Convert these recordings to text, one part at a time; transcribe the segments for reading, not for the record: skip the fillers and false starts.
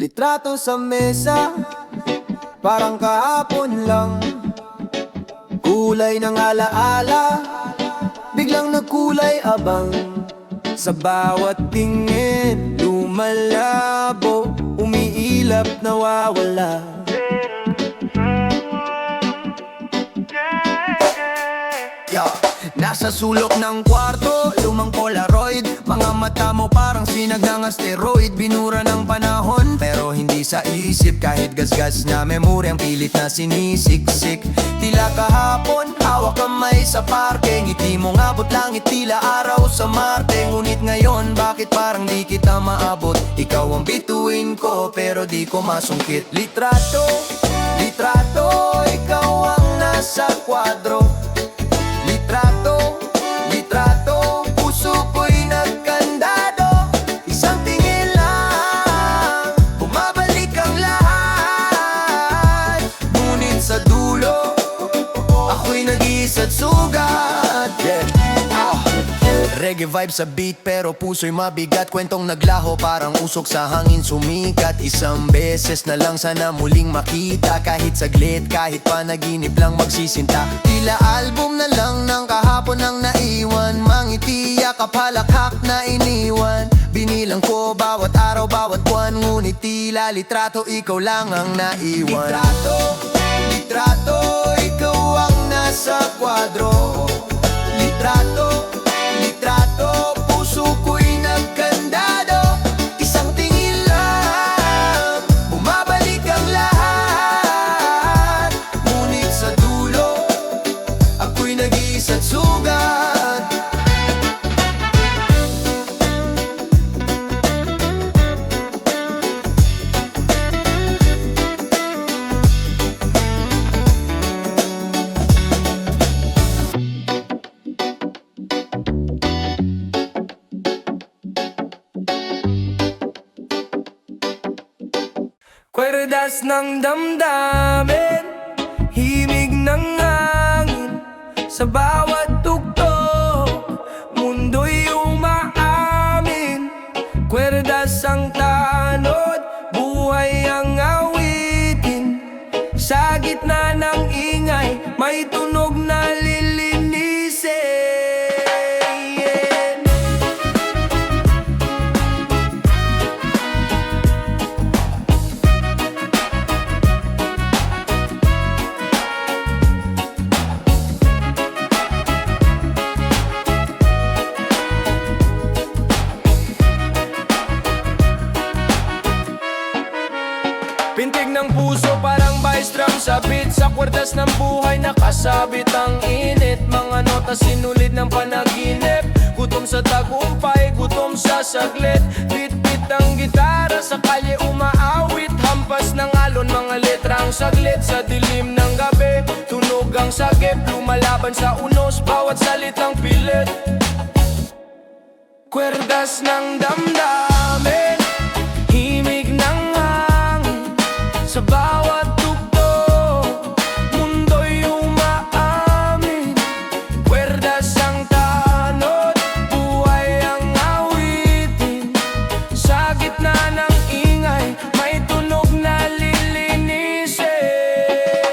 Litrato sa mesa, parang kahapon lang. Kulay ng alaala, biglang nagkulay abang. Sa bawat tingin, lumalabo, umiilap, nawawala. Nasa sulok ng kwarto, lumang Polaroid. Mga mata mo parang sinag ng asteroid. Binura ng panahon, pero hindi sa isip. Kahit gasgas na memoryang pilit na sinisiksik. Tila kahapon, hawak kamay sa parke. Ngiti mo ngabot langit, tila araw sa Marte. Ngunit ngayon, bakit parang di kita maabot? Ikaw ang bituin ko, pero di ko masungkit. Litrato, litrato, ikaw ang nasa kwadro. Litrato, litrato, puso ko'y nagkandado. Isang tingin lang, bumabalik ang lahat. Ngunit sa dulo, ako'y nag-iisa't sugat. Reggae vibe sa beat pero puso'y mabigat. Kwentong naglaho parang usok sa hangin sumikat. Isang beses na lang sana muling makita. Kahit saglit, kahit panaginip lang magsisinta. Tila album na lang ng kahapon ang naiwan. Mangitiyak kapalakhak na iniwan. Binilang ko bawat araw, bawat buwan. Ngunit tila litrato, ikaw lang ang naiwan. Litrato, litrato, ikaw ang nasa kwadro. Litrato, litrato, puso ko'y nagkandado. Isang tingin lang, bumabalik ang lahat. Ngunit sa dulo, ako'y nag-iisa't sugat. Kwerdas ng damdamin, himig ng hangin. Sa bawat tugtog, mundo'y umaamin. Kwerdas ang tanod, buhay ang awitin. Sa gitna ng ingay, may tunog na lilinisin. Pintig ng puso parang bass drum sa beat. Sa kwerdas ng buhay nakasabit ang init. Mga nota sinulid ng panaginip. Gutom sa tagumpay, gutom sa saglit. Bit-bit ang gitara sa kalye umaawit. Hampas ng alon, mga letrang saglit. Sa dilim ng gabi, tunog ang sagip. Lumalaban sa unos, bawat salitang pilit. Kwerdas ng damdamin, himig ng hangin. Sa bawat tugtog, mundo'y umaamin. Kwerdas ang tanod, buhay ang awitin. Sa gitna ng ingay, may tunog na lilinisin.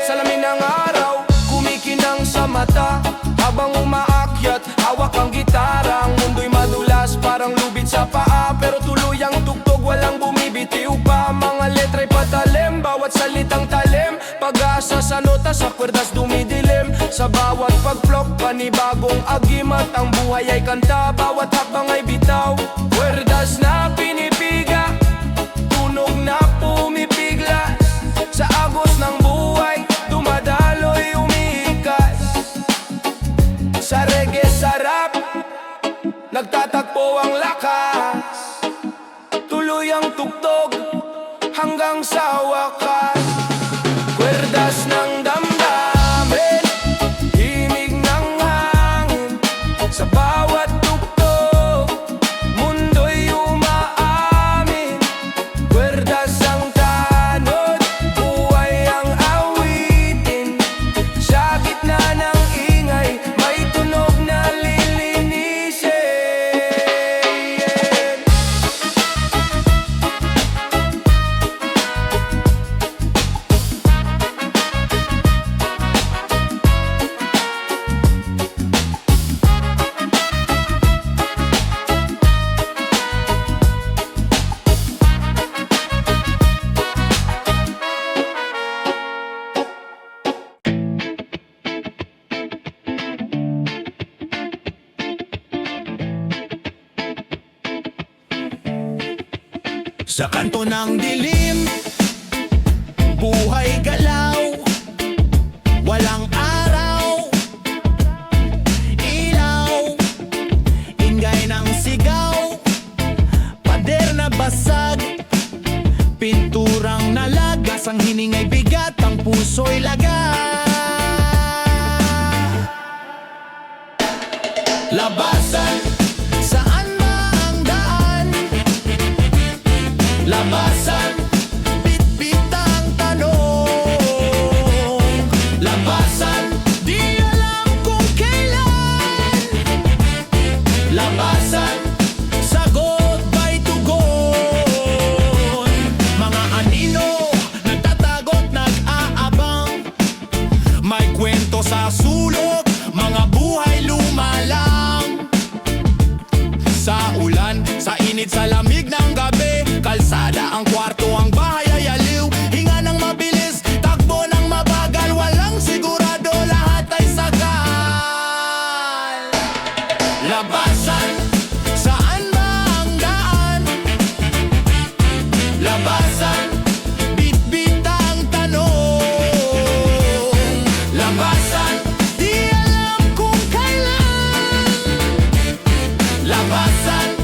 Salamin ng araw, kumikinang sa mata. Habang umaakyat, hawak ang gitara. Ang mundo'y madulas, parang lubid sa paa. Pero tuluyang tugtog, walang bumibitiw pa. Mga letra'y patalim, bawat salitang talim. Pag-asa sa nota, sa kwerdas dumidilim. Sa bawat pag-plok, panibagong agimat. Ang buhay ay kanta, bawat hakbang ay bitaw. Kwerdas na pinipiga, tunog na pumipiglas. Sa agos ng buhay, dumadaloy umiikas. Sa reggae sarap, nagtatagpo ang lakas. Tuloy ang tugtog hanggang sa wakas. Kwerdas ng damdamin, himig ng hangin. Sa bawat tugtog, mundo'y umaamin. Kwerdas ang tanod, buhay ang awitin. Sa gitna ng ingay, may tunog na lilinisin. Sa kanto ng dilim, buhay galaw, walang araw, ilaw, ingay ng sigaw, pader na basag, pinturang nalagas, ang hiningay bigat, ang puso'y laga. Labasan, saan ba ang daan? Labasan, bit-bit ang tanong. Labasan, di alam kung kailan. Labasan, sagot ba'y tugon? Mga anino, nagtatagot, nag-aabang. May kwento sa sulok, mga buhay lumalang. Sa ulan, sa init, sa lamig ng gabi, kalsada ang kwarto, ang bahay ay aliw. Hinga ng mabilis, takbo ng mabagal, walang sigurado, lahat ay sagal. Labasan, saan ba ang daan? Labasan, bit-bit ang tanong. Labasan, di alam kung kailan. Labasan,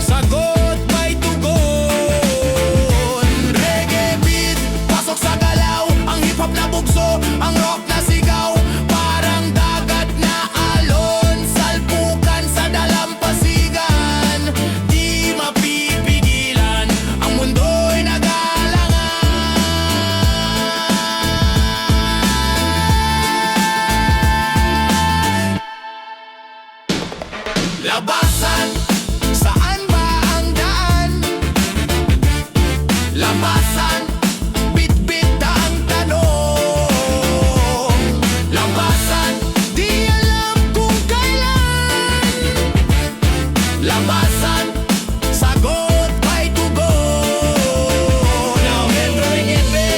sagot ba'y tugon? Reggae beat, pasok sa galaw, ang hip-hop na bugso, ang rock na sigaw, parang dagat na alon, salpukan sa dalampasigan, di mapipigilan, ang mundo'y nag-aalangan. Labasan, saan ba ang daan? Labasan, bit-bit ang tanong. Labasan, di alam kung kailan. Labasan, sagot ba'y tugon? Now Metro Ringipe.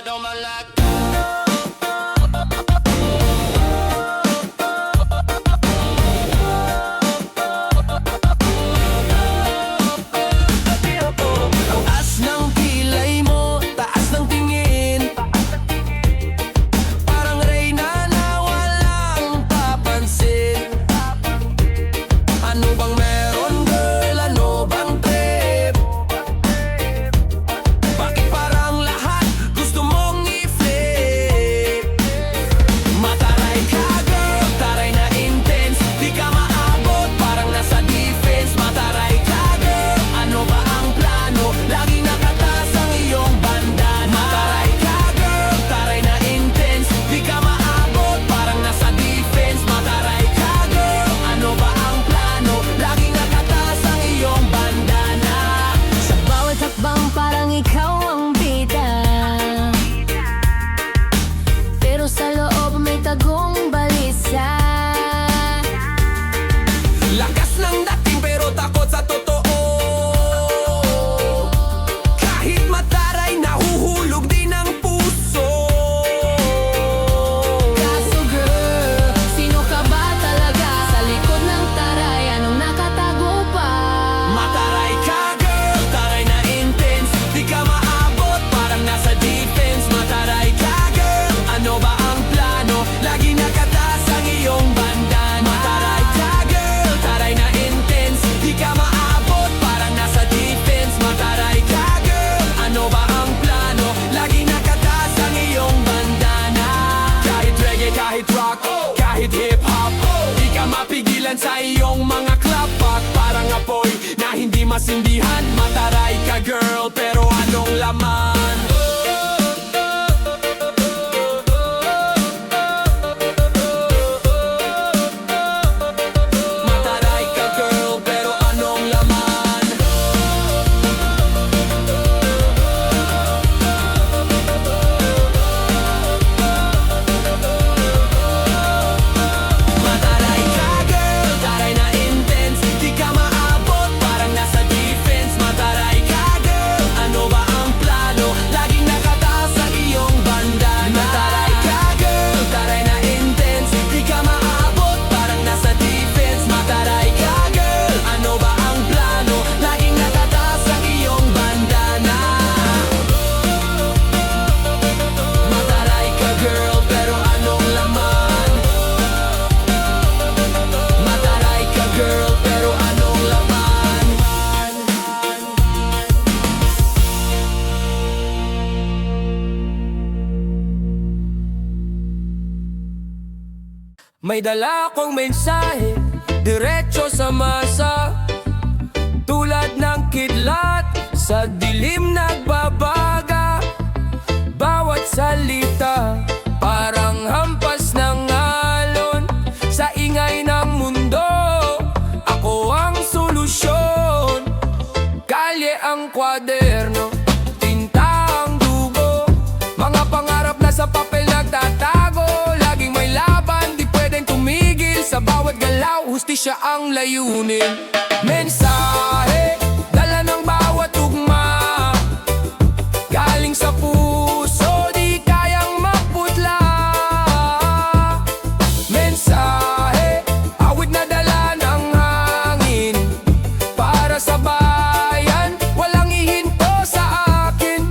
don't mind like Taas ng kilay mo, taas ng tingin, parang reyna na walang papansin. Ano bang meron girl, ano bang trip? Bakit parang lahat gusto mong i-flip? Mataray ka girl, taray na intense, di ka maabot, parang nasa defense. Mataray ka girl, ano ba ang plano? Laging nakatas ang iyong bandana. Mataray ka girl, taray na intense, di ka maabot, parang nasa defense. Mataray ka girl, ano ba ang plano? Laging nakatas ang iyong bandana. Sa bawat hakbang parang ikaw ang bida, pero sa loob may tagong balisa. Lakas ng dating pero takot sa totoo. Kahit mataray, nahuhulog din ang puso. Kaso girl, sino ka ba talaga? Sa likod ng taray, anong nakatago pa? Mataray ka girl, taray na intense, di ka maabot, parang nasa defense. Mataray ka girl, ano ba ang plano? Lagi nakatas ang iyong bandana. Mataray ka girl, taray na intense, di ka maabot, parang nasa defense. Mataray ka girl, ano ba ang plano? Lagi nakatas ang iyong bandana. Kahit reggae, kahit rock, kahit hip-hop, di ka mapigilan sa iyong mga klapak. Parang apoy na hindi masindihan. Mataray ka girl, pero anong laman? Mataray ka girl, pero anong laman? Mataray ka girl, taray na intense, di ka maabot, parang nasa defense. Mataray ka girl, ano ba ang plano? Laging nakataas ang iyong bandana. Mataray ka girl, taray na intense, di ka maabot, parang nasa defense. Mataray ka girl, ano ba ang plano? Laging nakataas ang iyong bandana. Mataray ka girl, pero anong laman? Mataray ka girl, pero anong laman? May dala akong mensahe, diretso sa masa, tulad ng kidlat, sa dilim nagbabaga. Bawat salita, parang hampas ng alon, sa ingay ng mundo, ako ang solusyon. Kalye ang kwaderno, tinta ang dugo, mga pangarap na sa papel nagtatago. Laging may laban, di pwedeng tumigil, sa bawat galaw, hustisya ang layunin. Mensahe, dala ng bawat tugma, galing sa puso, di kayang maputla. Mensahe, awit na dala ng hangin, para sa bayan, walang ihinto sa akin.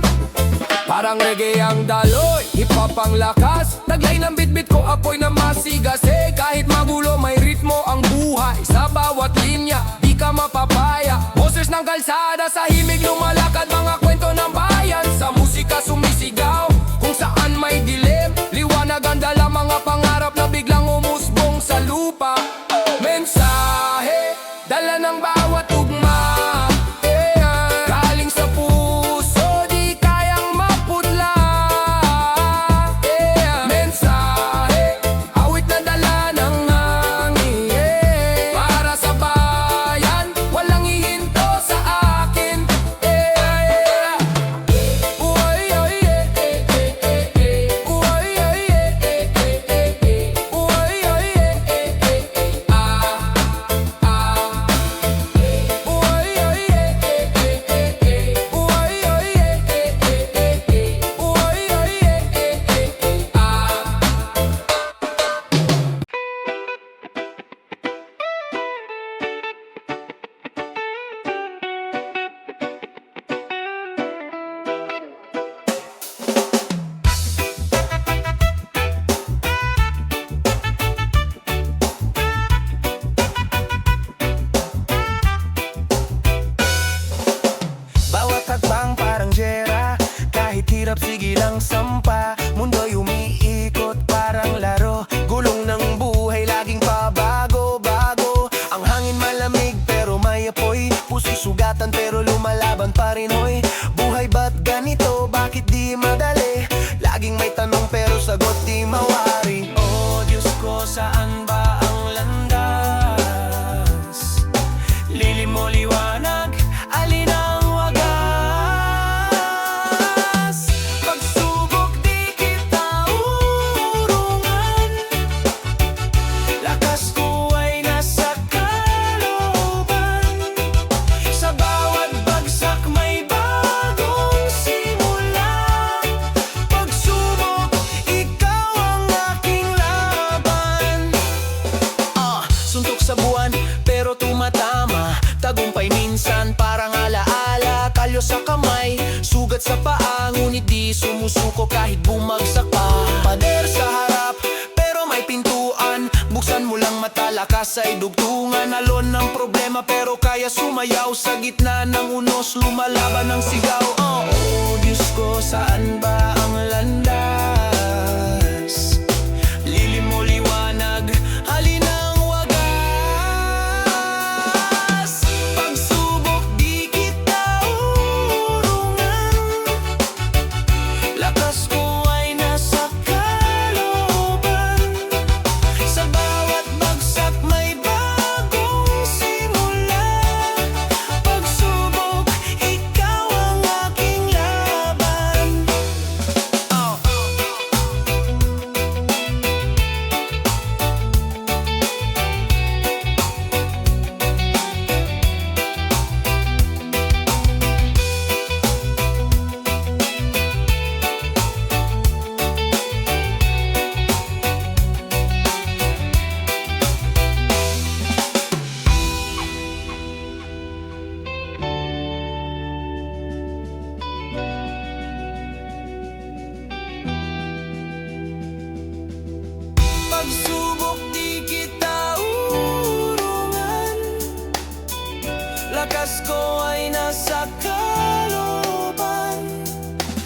Parang reggae ang daloy, hip-hop ang lakas, taglay ng bitbit ko, apoy na masigas. Kahit magulo, may ritmo ang buhay, sa bawat linya, di ka mapapaya. Boses ng kalsada, sa himig lumalakad, mga kwento ng bayan, sa musika sumisigaw, kung saan may dilim, liwanag ang dala, mga pangarap na biglang umusbong sa lupa. Mensahe, dala ng bawat tugma, galing sa puso, di kayang maputla. Mensahe, awit na dala ng hangin, para sa bayan, walang ihinto sa akin. sampa. Mundo'y umiikot parang laro. Gulong ng buhay laging pabago-bago. Ang hangin malamig pero may apoy. Puso'y sugatan pero lumalaban pa rin hoy. Buhay ba't ganito? Bakit di madali? Laging may tanong pero sagot di mawari. Oh Diyos ko, saan ba ang landas? Lilim o liwanag, alin ang wagas? Pagsubok di kita urungan. Lakas ko ay nasa kalooban. Sa bawat bagsak may bagong simula. Pagsubok, ikaw ang aking laban. Suntok sa buwan pero tumatama. Tagumpay minsan parang alaala. Kalyo sa kamay, sugat sa paa. Ngunit di sumusuko kahit bumagsak pa. Pader sa harap pero may pintuan. Buksan mo lang mata, lakas ay dugtungan. Alon ng problema pero kaya sumayaw. Sa gitna ng unos, lumalaban ng sigaw. Oh Diyos ko, saan ba ang landas? Lilim o liwanag, alin ang wagas? Pagsubok di kita urungan. Lakas ko ay nasa kalooban. Sa bawat bagsak may bagong simula. Pagsubok, ikaw ang aking laban. Pagsubok di kita urungan. Lakas ko ay nasa kalooban.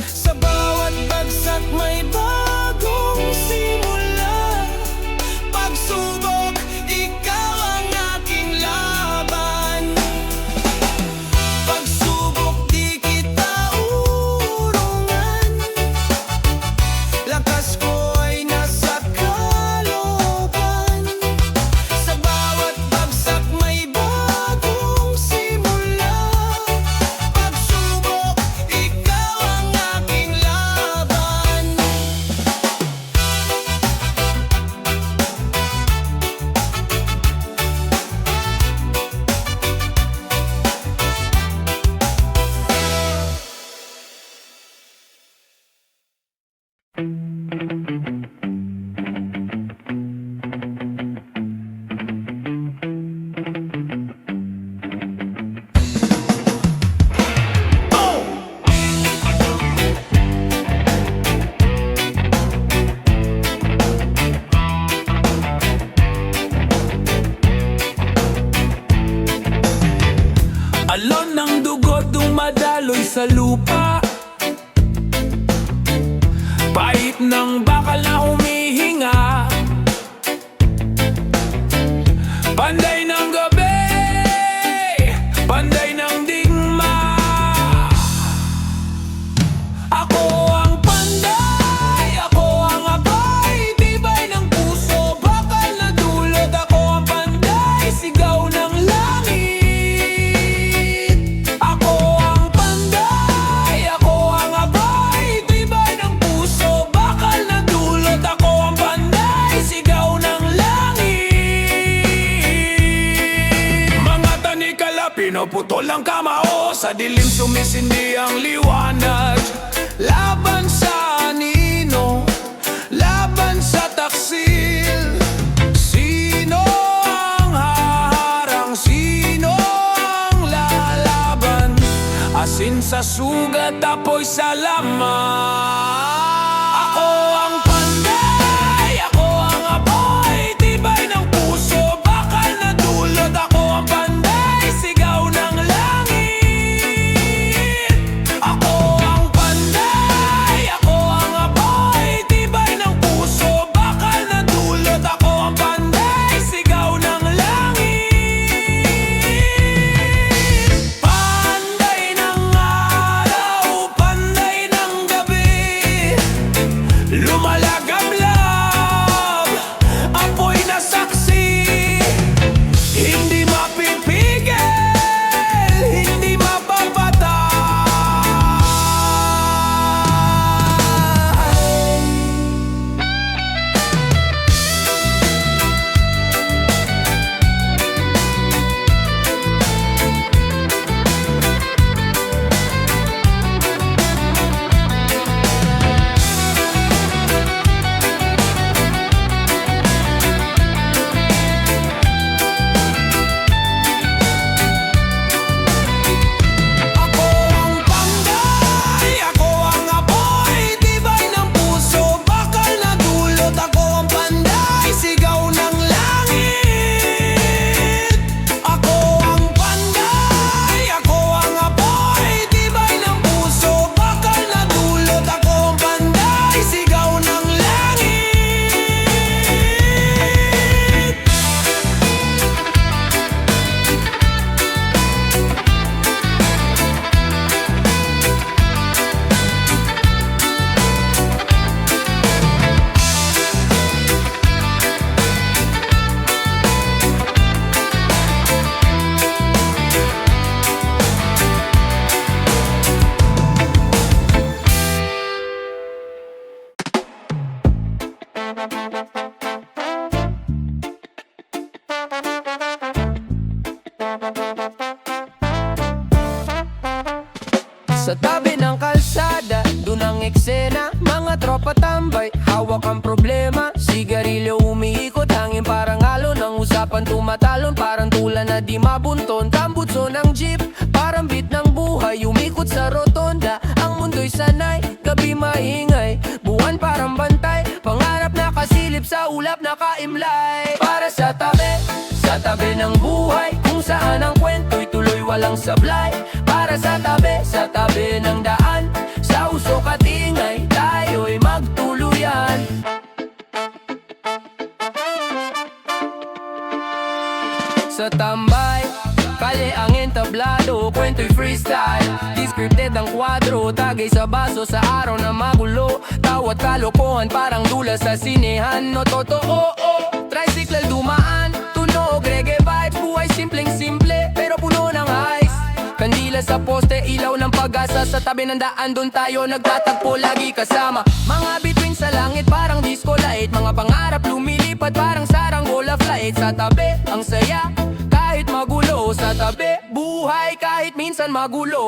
Sa bawat bagsak may bagong simula. Pagsubok, ikaw ang aking laban. Pagsubok di kita urungan. Lakas ko ay nasa kalooban. Sa bawat bagsak may bagong simula. Pagsubok, ikaw ang aking laban. Alon ng dugo dumadaloy sa lupa. Pait ng bakal na humihinga. Panday ng gabi, panday ng digma. Ako ang panday, ako ang apoy. Tibay ng puso, bakal na dulot. Ako ang panday, sigaw ng langit. Ako ang panday, ako ang apoy. Tibay ng puso, bakal na dulot. Ako ang panday, sigaw ng langit. Mga tanikala, pinuputol ang kamao. Sa dilim sumisindi ang liwanag. Laban sa anino, laban sa taksil. Sino ang haharang, sino ang lalaban? Asin sa sugat, apoy sa laman. Ako ang panday, ako ang apoy. Tibay ng puso, bakal na dulot. Ako ang panday, sigaw ng langit. Ako ang panday, ako ang Sa tabi ng kalsada, dun ang eksena. Mga tropa tambay, hawak ang problema. Sigarilyo umiikot, hangin parang alon. Ang usapan tumatalon, parang tulan na di mabunton. Tambutso ng jeep, parang beat ng buhay. Umikot sa rotonda, ang mundo'y sanay. Gabi maingay, buwan parang bantay. Pangarap nakasilip sa ulap nakaimlay. Para sa tabi ng buhay, kung saan ang kwento'y tuloy walang sablay. Para sa tabi ng daan, sa usok at ingay, tayo'y magtuluyan. Sa tambay, kalye ang entablado, kwento'y freestyle. Di scripted ang kwadro, tagay sa baso sa araw na magulo. Tawat kalokohan parang dula sa sinehan. No totoo, tricycle dumaan, tunog, reggae vibes. Buhay simpleng-simple, pero puno ng ice. Kandila sa poste, ilaw ng pag-asa. Sa tabi ng daan, doon tayo nagtatagpo, lagi kasama. Mga bituin sa langit, parang disco light. Mga pangarap lumilipad, parang saranggola flight. Sa tabi, ang saya, kahit magulo. Sa tabi, buhay kahit minsan magulo.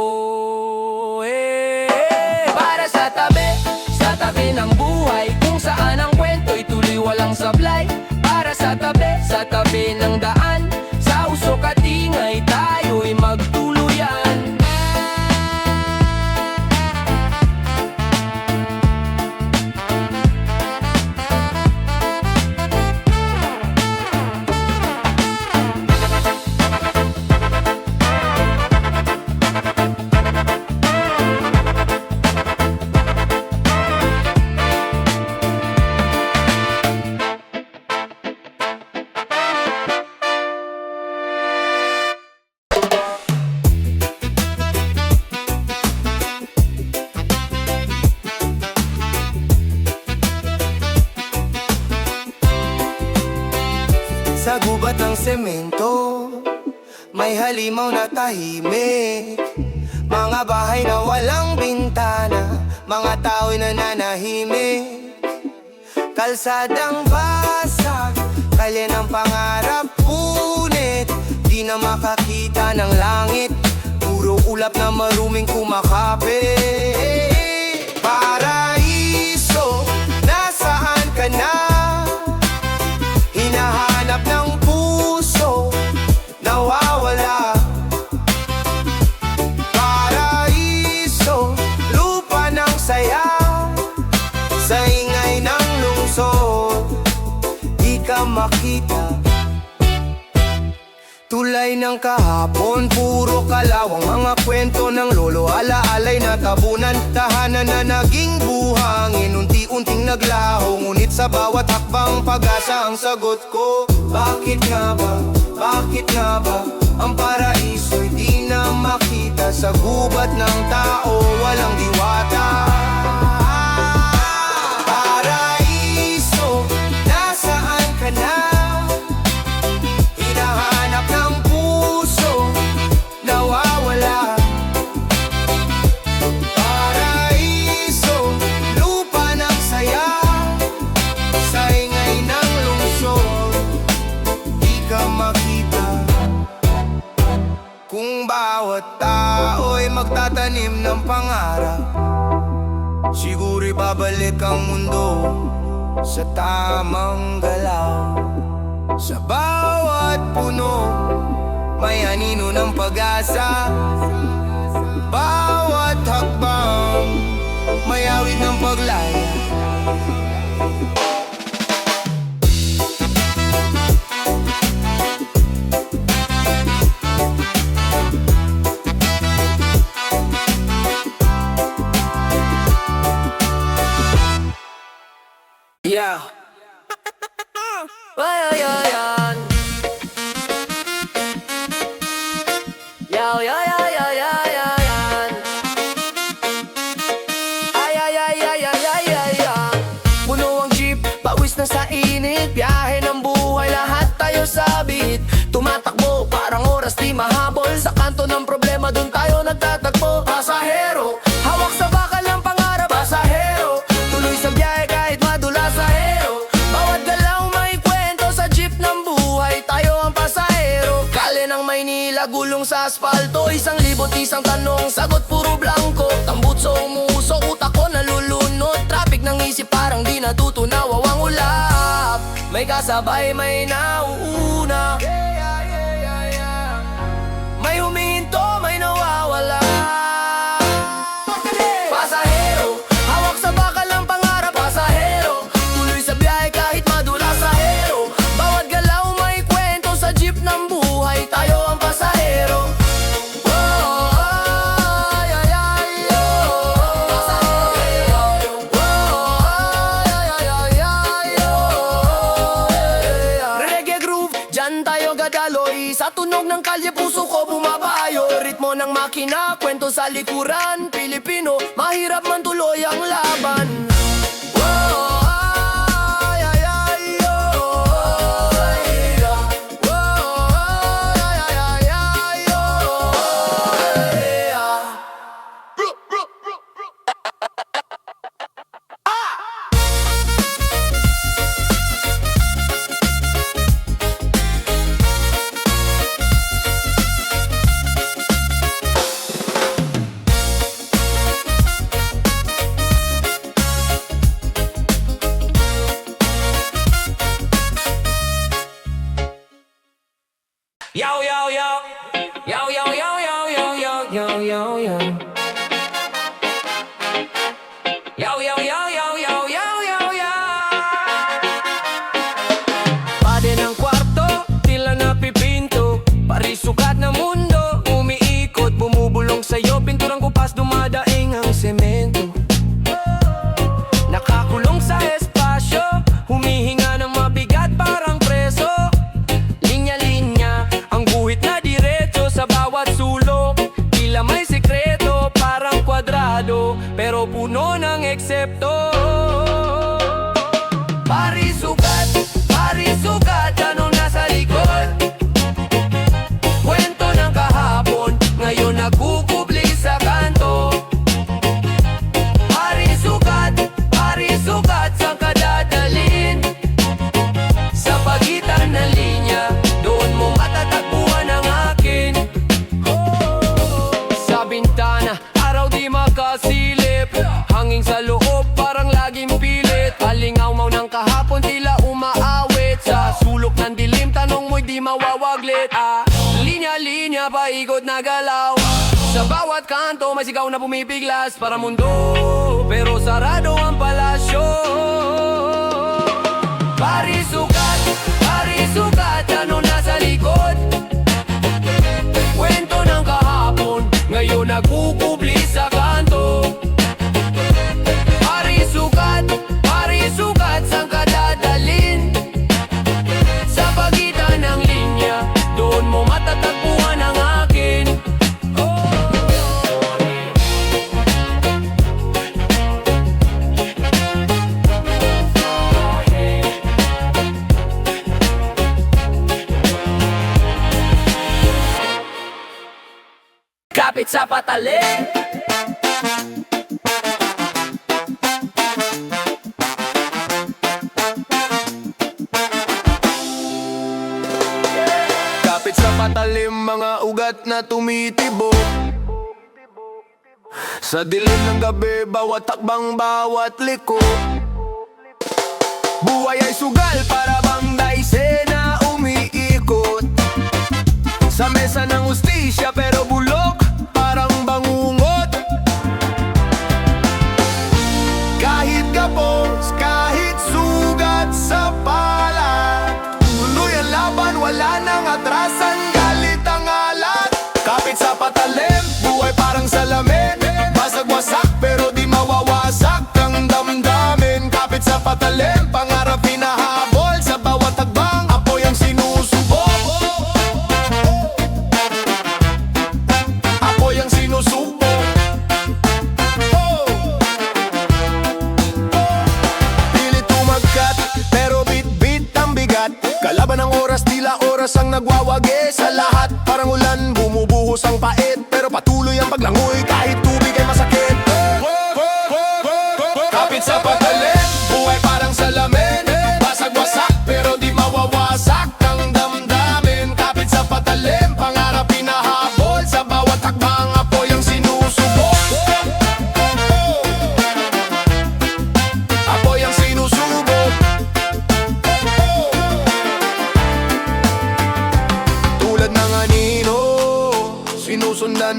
Para sa tabi ng buhay, kung saan ang kwento'y tuloy walang sablay. Para sa tabi ng daan, sa usok at ingay, tayo'y magtuluyan. Sa gubat ng semento, may halimaw na tahimik. Mga bahay na walang bintana, mga tao'y nananahimik. Kalsadang basag, kalye ng pangarap, ngunit di na makakita ng langit. Puro ulap na maruming kumakapit. Paraiso, nasaan ka na? Hinahanap ng puso, nawawala. Paraiso, lupa ng saya. Sa ingay ng lungsod, di ka makita. Tulay ng kahapon, puro kalawang mga kwento ng lolo. Alaalay na tabunan, tahanan na naging buhangin. Unti-unting naglaho, ngunit sa bawat hakbang pag-asa ang sagot ko. Bakit nga ba, bakit nga ba ang paraiso'y di na makita? Sa gubat ng tao, walang diwata. Paraiso, nasaan ka na? Hinahanap ng puso, nawawala. Paraiso, lupa ng saya. Sa ingay ng lungsod, di ka makita. Kung bawat tao'y magtatanim ng pangarap, siguro'y babalik ang mundo sa tamang galaw. Sa bawat puno, may anino ng pag-asa. Bawat hakbang, may awit ng paglaya. Yeah. Ay, yan. Yan. Ay. Puno ang jeep, pawis na sa init. Biyahe ng buhay, lahat tayo sabit. Tumatakbo, parang oras di mahabol. Sa kanto ng problema, dun tayo nagtatagpo. Pasahero, hawak sa bakal ng pangarap. Pasahero, tuloy sa biyahe kahit madulas sa hero. Bawat galaw may kwento sa jeep ng buhay. Tayo ang pasahero. Kale ng Maynila, gulong sa asfalto. 1,000 isang tanong, sagot puro blanco. natutunaw ang ulap. May kasabay, may nauuna, may huminto, may nawawala. Pasahero, hawak sa bakal ng pangarap. Pasahero, tuloy sa biyahe kahit madulas sa hero. Bawat galaw may kwento sa jeep ng buhay. Tayo ang pasahero. Oh, ay, ay, ay, oh. Pasahero. Oh, ay, ay, ay, ay, oh. Reggae groove, dyan tayo gadaloy. Sa tunog ng kalye puso ko bumabayo. Ritmo ng makina, kwento sa likuran. Pilipino, mahirap man tuloy ang laban. Oh, ay, ay, ay, oh. Oh, ay, ay, ay, ay, oh. Yo, yo, yo. Yo, yo, yo, yo, yo, yo, yo, yo, yo. Yo, yo, yo, yo, yo, yo, yo, yo. Pade ng kwarto, tila napipinto. Parisukat na mundo, umiikot, bumubulong sa'yo. Pinturang kupas, dumadaing ang semento. Nakakulong sa espasyo, humihinga ng mabigat parang preso. Linya-linya, ang guhit na diretso sa bawat sulok. Tila may sikreto, parang kwadrado, pero puno ng eksepto. Parisukat, tanong nasa likod. Kwento ng kahapon, ngayon nagkukubli sa kanto. Parisukat, saan ka dadalhin? Sa pagitan ng linya, doon mo matatagpuan ang akin. Sa bintana, araw di makasilip. Hanging sa loob, parang laging pilit. Alingaw-maw ng kahapon, tila umaawit. Sa sulok ng dilim, tanong mo'y di mawawaglit. Linya-linya, paikot na galaw. Sa bawat kanto, may sigaw na pumipiglas para mundo, pero sarado ang palasyo. Parisukat, ano nasa likod? Kwento ng kahapon, ngayon nagkukubli sa kanto. Parisukat, saan ka dadalhin? Sa pagitan ng linya, doon mo matatagpuan ang akin. Kapit sa patalim. Kapit sa patalim, mga ugat na tumitibok. Sa dilim ng gabi, bawat takbang, bawat liko. Buhay ay sugal, para bang daise na umiikot. Sa mesa ng hustisya, pero bulok, parang bangungot. Kahit kapos, kahit sugat sa palad, tuloy ang laban, wala nang atrasan, galit ang alat. Kapit sa patalim, buhay parang salamin. Basag-wasak, pero di mawawasak ang damdamin. Kapit sa patalim, pangarap hinahabol. Sa bawat tagbang, apoy ang sinusubok.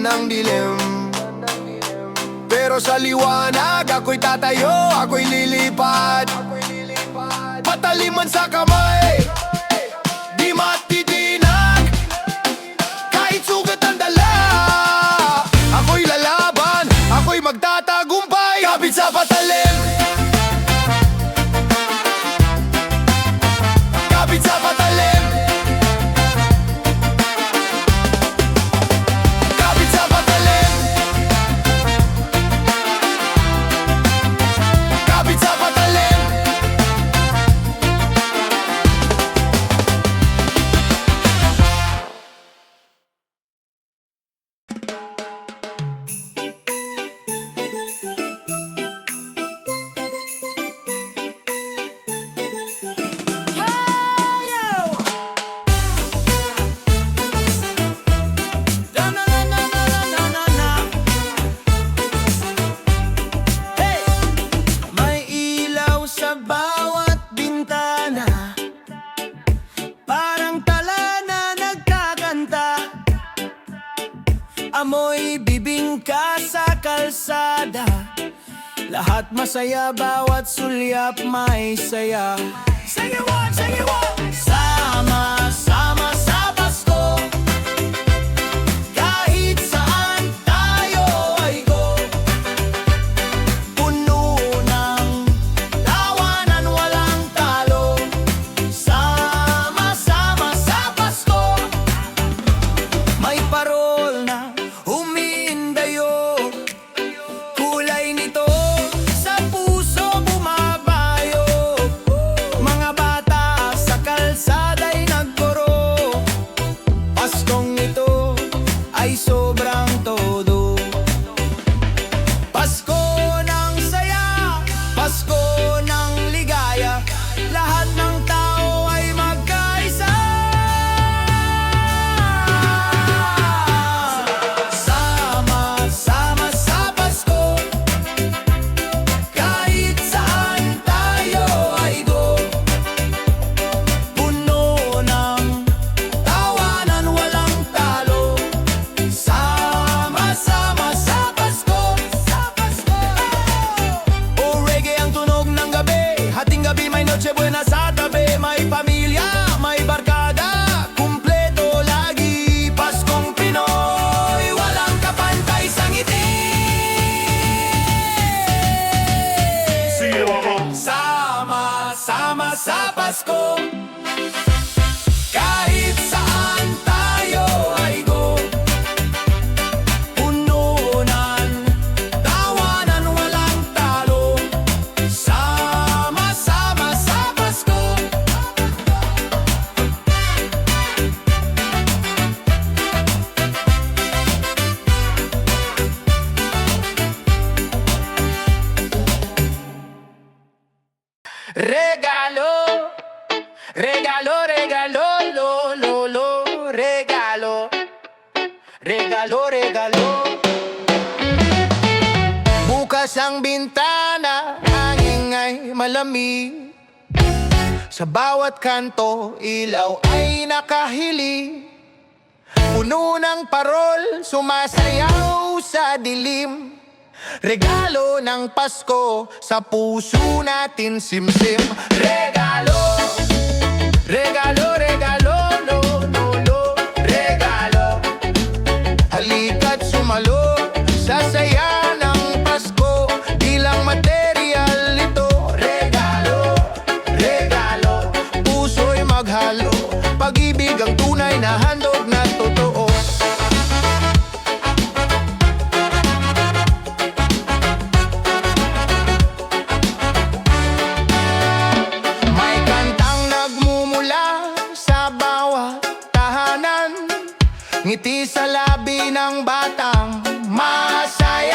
ng dilim. Pero sa liwanag, ako'y tatayo, ako'y lilipad. Pataliman sa kamay, di matitinag. Kahit sugat ang dala, ako'y lalaban, ako'y magtatagumpay. Kapit sa patalim, kapit sa patalim, kapit sa patalim, kapit sa patalim. May ilaw sa bawat bintana, parang tala na nagkakanta. Amoy bibingka sa kalsada, lahat masaya, bawat sulyap may saya. Sing it one, sing it one. Sama-sama sa Pasko, kahit saan tayo ay go. Puno ng tawanan, walang talo. Sama-sama sa Pasko, may parol na humihindayo. Kulay nito sa puso bumabayo. Mga bata sa kalsada'y nagkoro. Paskong ito ay sobrang todo. Pasko ng saya, Pasko ng ligaya, lahat ng tao ay magkaisa. Sama-sama sa Pasko, kahit saan tayo ay go. Puno ng tawanan, walang talo. Sama-sama sa Pasko, sa Pasko. O reggae ang tunog ng gabi, hating gabi may Noche Buena sa tabi. May pamilya, may barkada, kumpleto lagi. Paskong Pinoy, walang kapantay sa ngiti. Sama-sama sa Pasko, kahit saan tayo ay go. Puno ng tawanan, walang talo. Sama-sama sa Pasko. Regalo, regalo, regalo, lo, lo, lo, regalo, regalo, regalo. Bukas ang bintana, ang ingay malamig. Sa bawat kanto, ilaw ay nakahili. Puno ng parol, sumasayaw sa dilim. Regalo ng Pasko, sa puso natin simsim. Regalo, regalo, regalo, lo, lo, lo, regalo. Halika't sumalo sa saya ng Pasko, di lang material ito. Regalo, regalo, puso'y maghalo, pag-ibig ang tunay na handog na totoo. May kantang nagmumula sa bawat tahanan, ngiti sa labi ng batang masaya.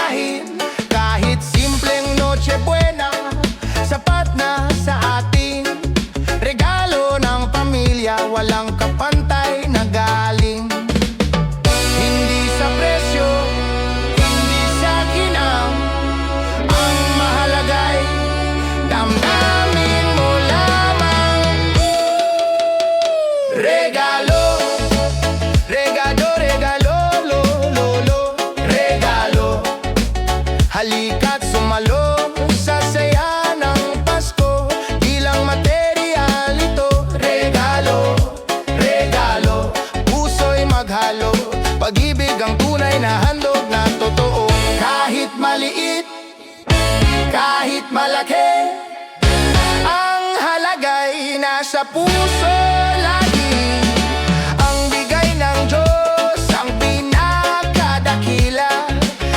sa puso lagi. Ang bigay ng Diyos ang pinakadakila.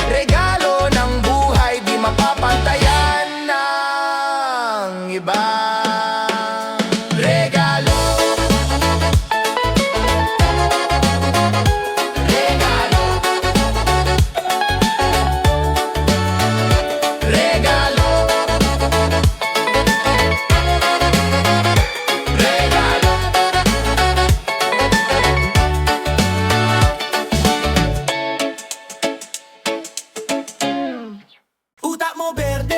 Regalo ng buhay di mapapantayan ng iba. Regalo. Regalo. Regalo. Regalo. Utak mo berde.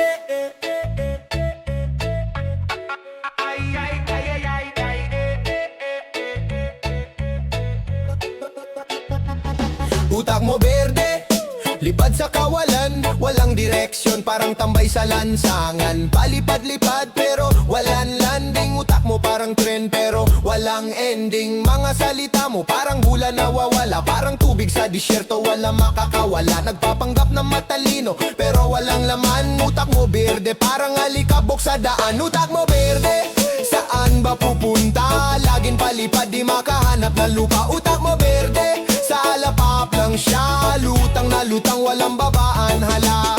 Utak mo berde, lipad sa kawalan, walang direksyon, parang tambay sa lansangan. Palipad-lipad pero walang landing. Utak mo parang tren pero walang ending. Mga salita mo parang hula nawawala, parang tubig sa disyerto, walang makakawala. Nagpapanggap na matalino pero walang laman. Utak mo berde, parang alikabok sa daan. Utak mo berde, saan ba pupunta? Laging palipad, di makahanap ng lupa. Utak mo berde, sa alapap lang siya. Lutang na lutang, walang babaan, hala.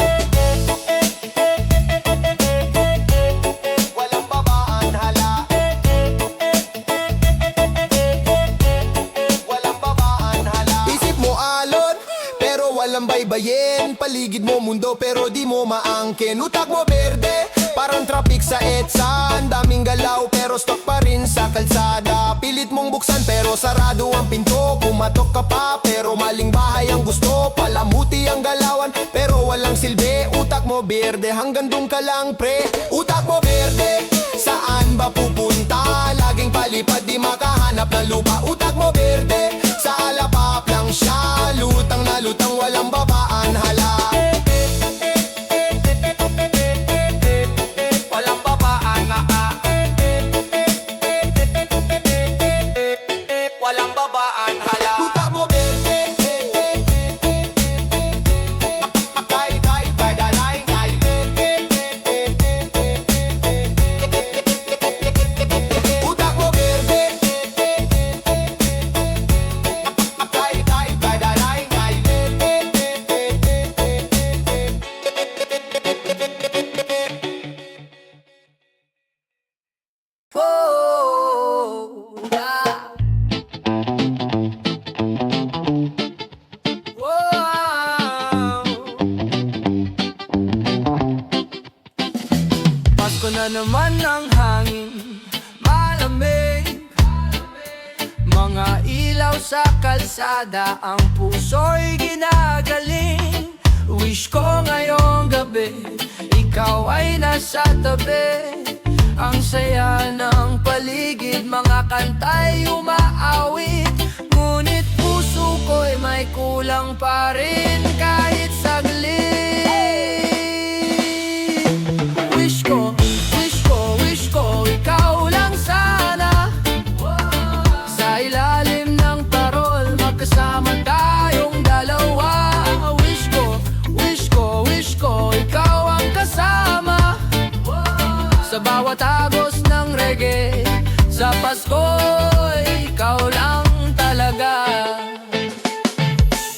Walang babaan, hala. Walang babaan, hala. Isip mo alon, pero walang baybayin. Paligid mo mundo, pero di mo maangkin. Utak mo berde, parang traffic sa EDSA. Ang daming galaw pero stock pa rin sa kalsada. Pilit mong buksan pero sarado ang pinto. Kumatok ka pa pero maling bahay ang gusto. Palamuti ang galawan pero walang silbi. Utak mo berde, hanggang dun ka lang pre. Utak mo berde, saan ba pupunta? Laging palipad, di makahanap ng lupa. Utak mo berde, sa alapap lang siya. Lutang na lutang, walang babaan, hala. Walang babaan, walang babaan, hala. Utak mo berde, tay tay tay dalay tay. Utak mo berde, tay tay tay dalay tay. Oh, ah. Wow. Pasko na naman ang hangin, malamig. Mga ilaw sa kalsada, ang puso'y ginagaling. Wish ko ngayong gabi, ikaw ay nasa tabi. Ang saya ng paligid, mga kantay umaawit. Ngunit puso ko'y may kulang pa rin kahit saglit. Wish ko, wish ko, wish ko, ikaw lang sana. Sa ilalim ng parol, magkasama tayong dalawa. Wish ko, wish ko, wish ko, ikaw ang kasama. Sa bawat agos ng reggae, sa Pasko, ikaw lang talaga.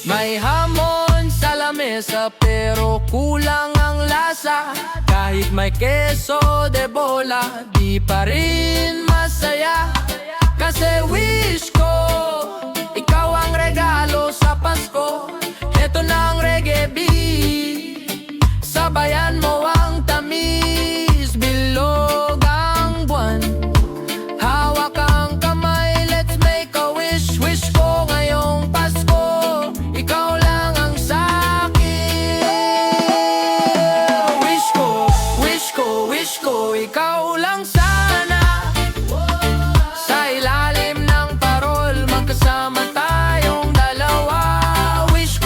May hamon sa lamesa pero kulang ang lasa. Kahit may keso de bola, di pa rin masaya. Kasi wish ko, ikaw ang regalo sa Pasko. Heto na ang reggae beat, sabayan mo ang tamis. Bilog ang buwan, hawak ang kamay, let's make a wish. Wish ko ngayong Pasko, ikaw lang ang sakin. Wish ko, wish ko, wish ko, ikaw lang sana. Sa ilalim ng parol, magkasama tayong dalawa. Wish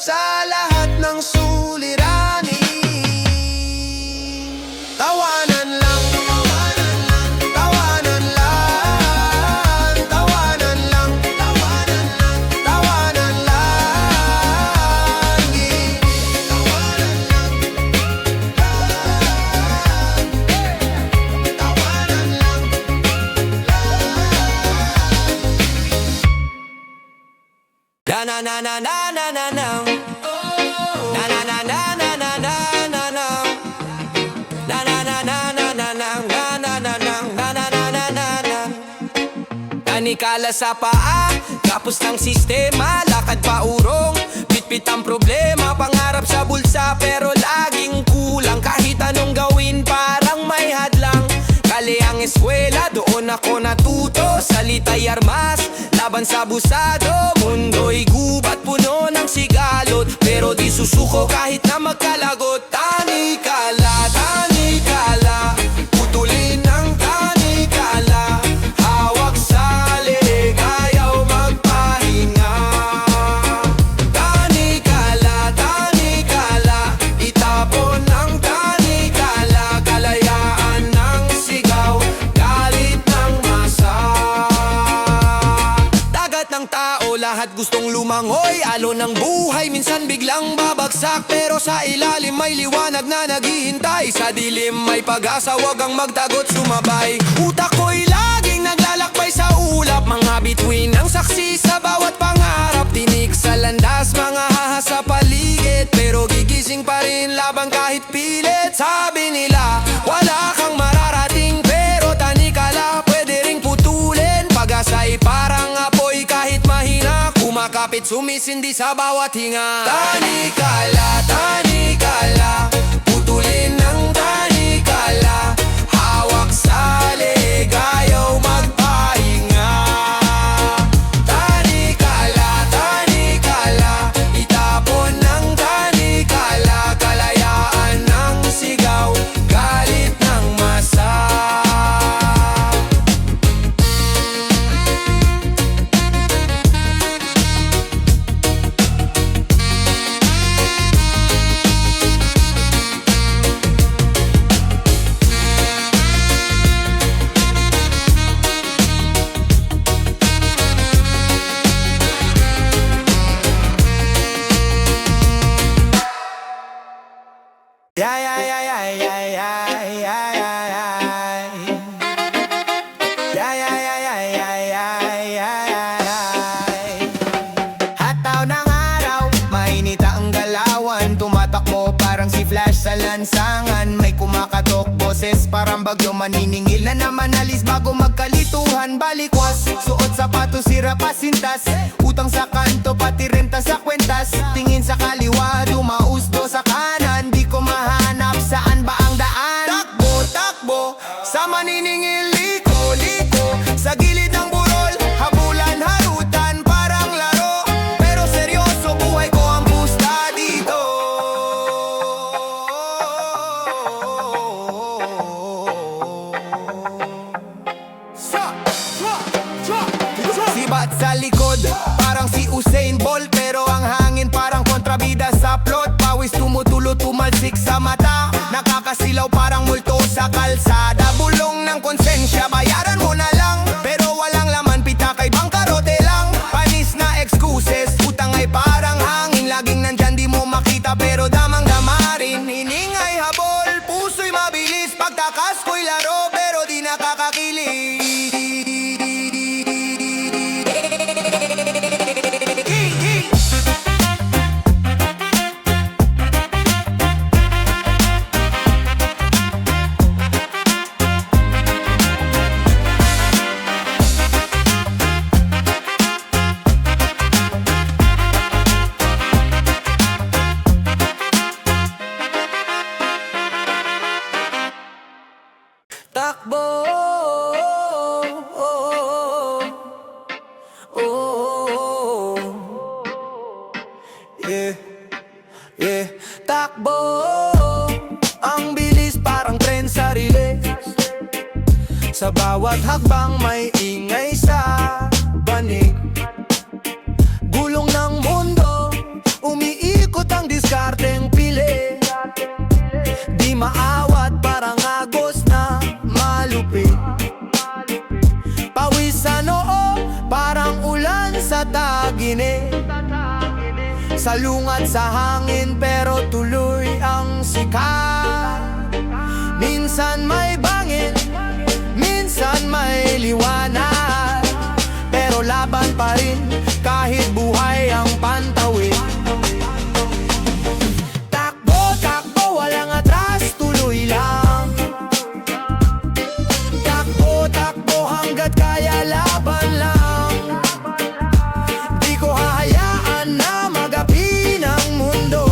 sa lahat ng suliranin. Tawanan lang, tawanan lang, tawanan lang, tawanan lang, tawanan lang, tawanan lang, tawanan lang, tawanan lang. Na na na na na na na na. Na na na na na na na na na. Na na na na na na na na na na na na na na na na na. Tanikala sa paa, kapos ng sistema, lakad pa urong, bitbit ang problema, pangarap sa bulsa pero laging kulang. Kahit anong gawin parang may hadlang. Kali ang eskwela, doon ako natuto. Salita'y armas, laban sa busado. Mundo'y gubat, puno ng sigalot, pero di susuko kahit na magkalagot. Tanikala, tanikala, putulin ang tanikala. Hawak sa leeg, ayaw magpahinga. Tanikala, tanikala, itapon ang tanikala. Kalayaan ng sigaw, galit ng masa. Dagat ng tao, lahat gustong lumangoy. Alo ng buhay, minsan biglang babagsak, pero sa ilalim may liwanag na naghihintay. Sa dilim may pag-asa, wag ang magtagot, sumabay. Utak ko'y laging naglalakbay sa ulap, mga bituin ang saksi sa bawat pangarap. Tinik sa landas, mga haha sa paligid, pero gigising pa rin laban kahit pilit. Sabi nila, wala kang mararating, pero tanikala pwede ring putulin. Pag-asa'y parang apoy kahit mahina, kumakapit sumisindi sa bawat hinga. Tanikala, tanikala, putulin ang tanikala. Hawak sa leeg, ayaw magpahinga. Tanikala, tanikala, itapon ang tanikala. Kalayaan ng sigaw, galit ng masa. Yeah, yeah, yeah, yeah, yeah, yeah, yeah, yeah, yeah. Yeah, yeah, yeah, yeah, yeah, yeah, yeah, yeah. Hataw ng araw, mainit ang galawan. Tumatakbo parang si Flash sa lansangan. May kumakatok boses parang bagyo, maniningil na naman alis bago magkalituhan. Balikwas, suot sapatos, sira pasintas, utang sa kanto, pati renta sa kwentas. Tingin sa kaliwa, dumausdo sa kanan, di ko mahanap saan ba ang daan. Takbo, takbo, sa maniningil, liko, liko, sa gilid ng burol, habulan, harutan, parang laro, pero seryoso, buhay ko ang pusta dito. Sibat sa likod, parang si Usain Bolt, pero ang hangin parang kontrabida sa plot. Pawis tumutulo, tumalsik sa mata, nakakasilaw parang multo sa kalsada. Bulong ng konsensya, bayaran mo na lang, pero walang laman, pitakay bangkarote lang. Panis na excuses, utang ay parang hangin, laging nandyan, di mo makita pero damang-dama rin. Hiningay habol, puso'y mabilis, pagtakas ko'y laro, pero di nakakakilig. Takbo, yeah, yeah. Takbo, ang bilis parang tren sa relay. Sa bawat hakbang may ingay sa banig. Gulong ng mundo, umiiyak. di maawat, parang agos na malupit. Pawis sa noo, parang ulan sa taginit. Salungat sa hangin pero tuloy ang sikat. Minsan may bangin, minsan may liwanag, pero laban pa rin kahit buhay ang pantawid. Takbo, takbo, walang atras, tuloy lang. Takbo, takbo, hanggat kaya laban lang. Di ko hahayaan na magapi ng mundo.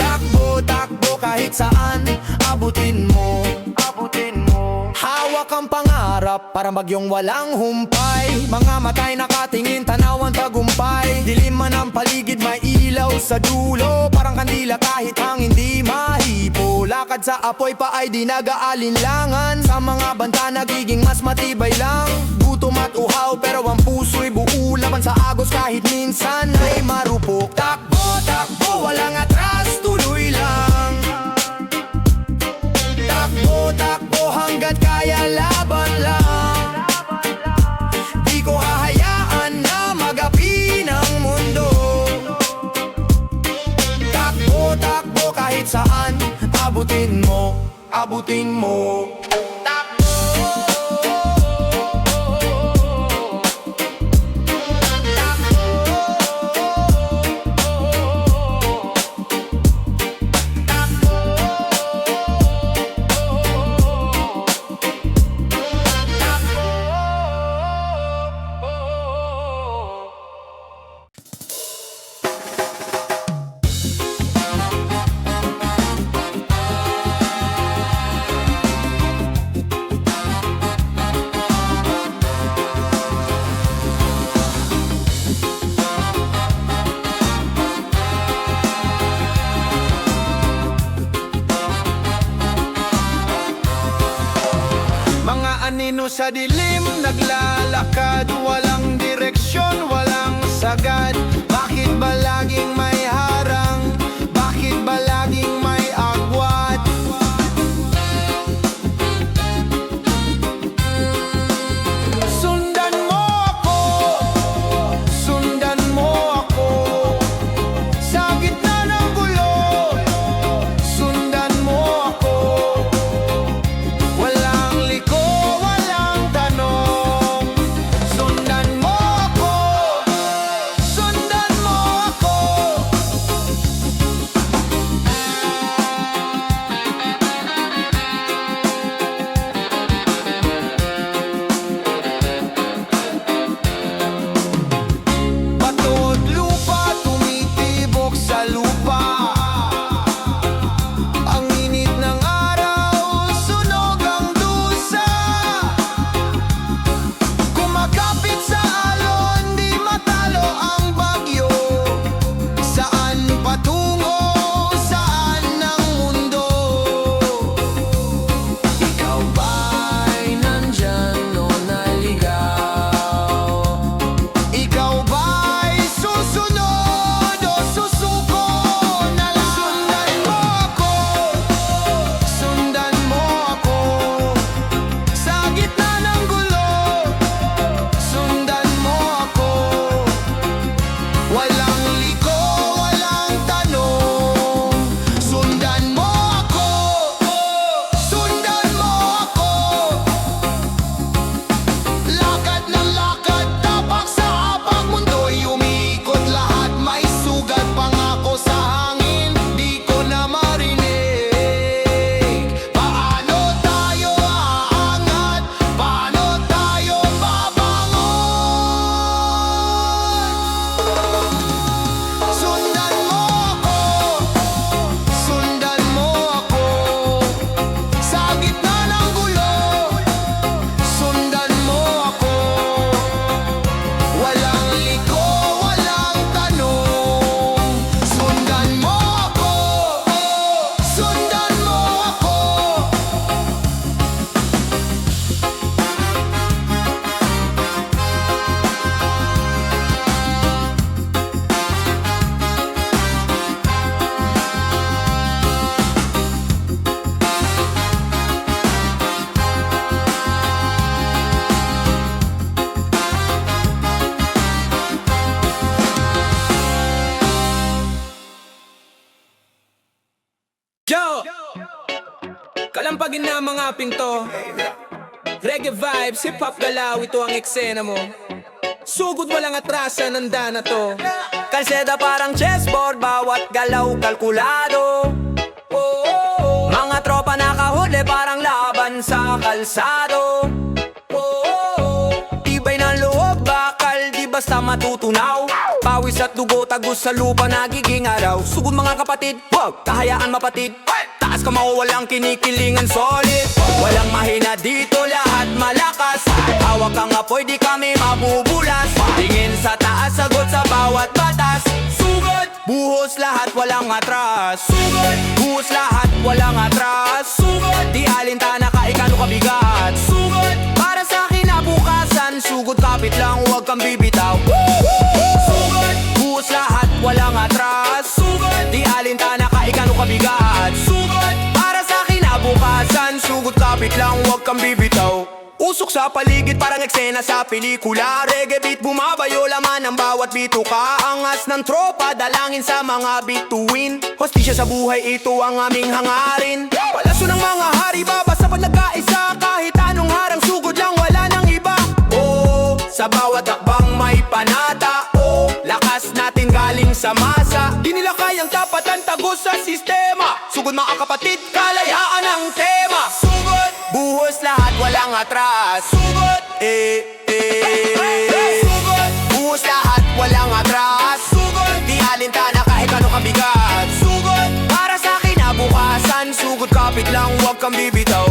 Takbo, takbo, kahit saan, abutin mo, abutin mo. Hawak ang pangarap, para bagyong walang humpay. Mga matay nakatingin, tanawan tagumpay. Dilim man ang paligid, may ilaw sa dulo. Parang kandila kahit hangin di mahipo. Lakad sa apoy pa ay di nag-aalinlangan. Sa mga banta nagiging mas matibay lang. Gutom at uhaw pero ang puso'y buo. Laban sa agos kahit minsan ay marupok. Takbo, takbo, walang atras, tuloy lang. Takbo, takbo, hanggat kaya laban lang. Di ko hahayaan na magapi ng mundo. Takbo, takbo, kahit saan, abutin mo, abutin mo. Takbo. Mga anino sa dilim, naglalakad. Walang direksyon, walang sagad. Bakit ba laging may harang? Bakit ba laging may agwat? Sundan mo ako, sundan mo ako. Sa gitna ng gulo, sundan mo ako. Walang liko, walang tanong. Sundan mo ako, sundan mo ako. Kalampagin na mga pinto. Reggae vibes, hip-hop galaw, ito ang eksena mo. Sugod walang atrasan, nanda na to. Kalseda parang chessboard, bawat galaw kalkulado. Mga tropa nakahuli, parang laban sa kalsado. Tibay ng loob, bakal di basta matutunaw. Pawis at dugo, tagos sa lupa, nagiging araw. Sugod mga kapatid, wag kahayaan mapatid. Taas ka walang kinikilingan, solid. Walang mahina dito, lahat malakas. Hawak ang apoy, di kami mabubulas. Tingin sa taas, sagot sa bawat batas. Sugod, buhos lahat, walang atras. Sugod, buhos lahat, walang atras. Sugod, di alintana ka, ikano kabigat. Sugod, para sa kinabukasan. Sugod, kapit lang, huwag kang bibitaw. Sugod, buhos lahat, walang atras. Sugod, di alintana ka, ikano kabigat. Sugod, para sa kinabukasan. Sugod, kapit lang, huwag kang bibitaw. Usok sa paligid parang eksena sa pelikula. Reggae beat bumabayo, laman ng bawat bituka. Angas ng tropa, dalangin sa mga bituin. Hostisya sa buhay, ito ang aming hangarin. Palaso ng mga hari, babasa pag nagkaisa. Kahit anong harang, sugod lang, wala nang iba. Oh, sa bawat hakbang may panata. Oh, lakas natin galing sa masa. Di nila kayang tapatan, tagos sa sistema. Sugod mga kapatid, kalayaan ang tema. Sugod, buhos lahat, walang atras. Sugod, sugod, buhos lahat, walang atras. Sugod, di alintana kahit anong kabigat. Sugod, para sa kinabukasan. Sugod, kapit lang, huwag kang bibitaw.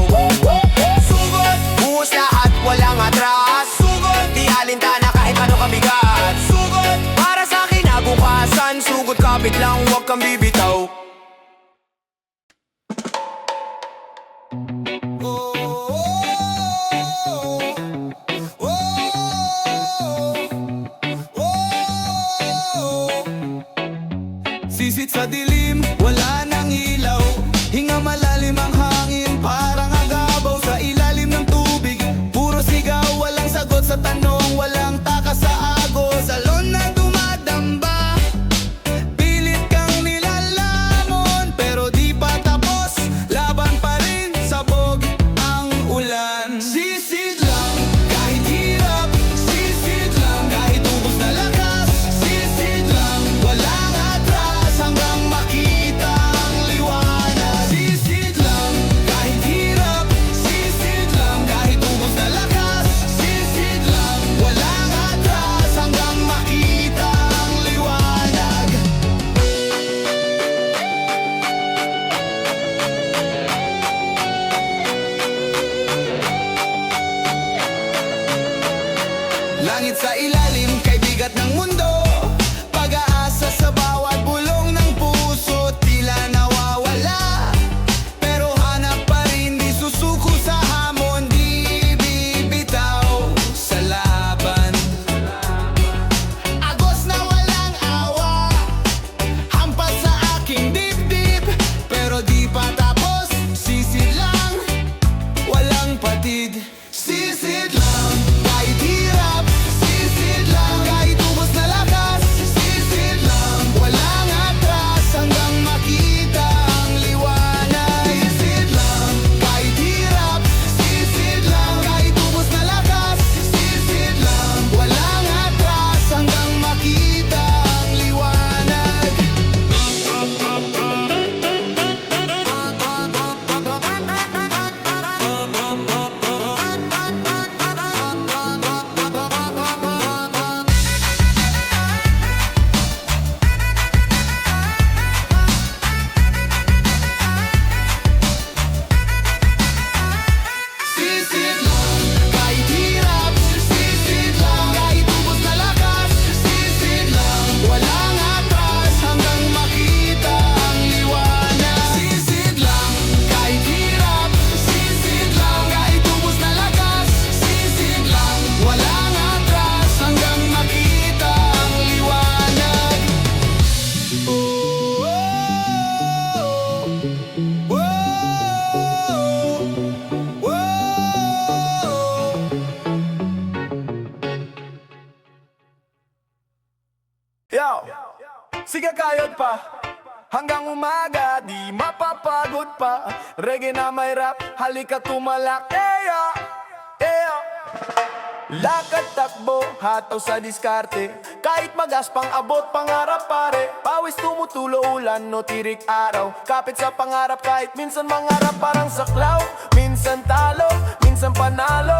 Sugod, buhos lahat, walang atras. Sugod, di alintana kahit anong kabigat. Sugod, para sa kinabukasan. Sugod, kapit lang, huwag kang bibitaw. Sisit sa dilim, wala nang ilaw. Hinga malalim ang hangin, parang agabaw sa ilalim ng tubig. Puro sigaw, walang sagot sa tanong, walang takas sa agos. Salon na dumadamba, pilit kang nilalamon. Pero di pa tapos, laban pa rin, sabog ang ulan. Sisid lang, kahit hirap. Sisid lang, kahit ubos na lakas. Sisid lang, walang atras hanggang makita ang liwanag. Sisid lang, kahit hirap. Sisid lang, kahit ubos na lakas. Sisid lang, walang atras hanggang makita ang liwanag. Langit sa ilalim, kay bigat ng mundo. Pag-aasa sa bawat bulong ng puso, tila nawawala. Pero hanap pa rin, di susuko sa hamon, di bibitaw sa laban. Agos na walang awa, hampas sa aking dibdib. Pero di pa tapos, sisid lang, walang patid. Sisid lang, kahit hirap. Sisid lang, kahit ubos na lakas. Sisid lang, walang atras hanggang makita ang liwanag. Sisid lang, kahit hirap. Sisid lang, kahit ubos na lakas. Sisid lang, walang atras hanggang makita ang liwanag. Sisid lang, kahit hirap. Sisid lang, kahit ubos na lakas. Sisid lang, walang atras hanggang makita ang liwanag. Sisid lang, kahit hirap. Sisid lang, kahit ubos na lakas. Sisid lang, walang atras hanggang makita ang liwanag. Yo, sige kayod pa. hanggang umaga, di mapapagod pa. Reggae na may rap, halika tumalak. Eya, eya. Lakad takbo, hataw sa diskarte. Kahit magaspang abot, pangarap pare. Pawis tumutulo ulan, no tirik araw. Kapit sa pangarap kahit minsan mangarap parang saklaw. Minsan talo, minsan panalo.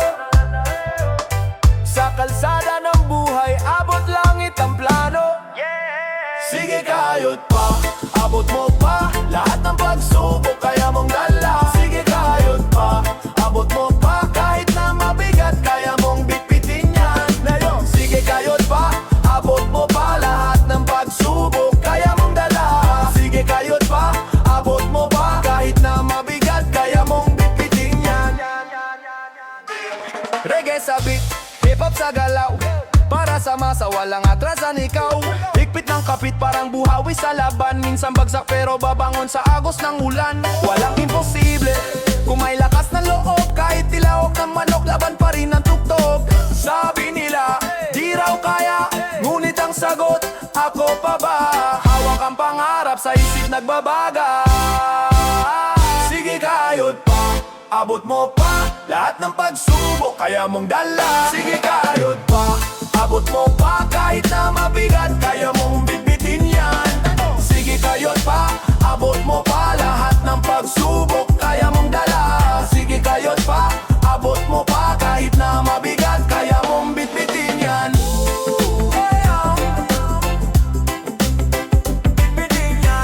Sa kalsada ng buhay, abot langit ang plano. Sige kayod pa, abot mo pa. Lahat ng pagsubok kaya mong dala. Sige kayod pa, abot mo pa. Kahit na mabigat kaya mong bitbitin yan. Ngayon, sige kayod pa, abot mo pa. Lahat ng pagsubok kaya mong dala. Sige kayod pa, abot mo pa. Kahit na mabigat kaya mong bitbitin yan. Reggae sa beat, hip-hop sa galaw. Para sa masa, walang atrasan ikaw. Higpit ng kapit, parang buhawi sa laban. Minsan bagsak pero babangon sa agos ng ulan. Walang imposible, kung may lakas ng loob. Kahit tilawok ng manok, laban pa rin ang tuktok. Sabi nila, di raw kaya, ngunit ang sagot, ako pa ba? Hawak ang pangarap, sa isip nagbabaga. Sige kayod pa, abot mo pa. Lahat ng pagsubok kaya mong dala. Sige kayod pa, abot mo pa. Kahit na mabigat kaya mong bitbitin yan. Sige kayod pa, abot mo pa. Lahat ng pagsubok kaya mong dala. Sige kayod pa, abot mo pa. Kahit na mabigat kaya mong bitbitin yan. Bitbitin yan.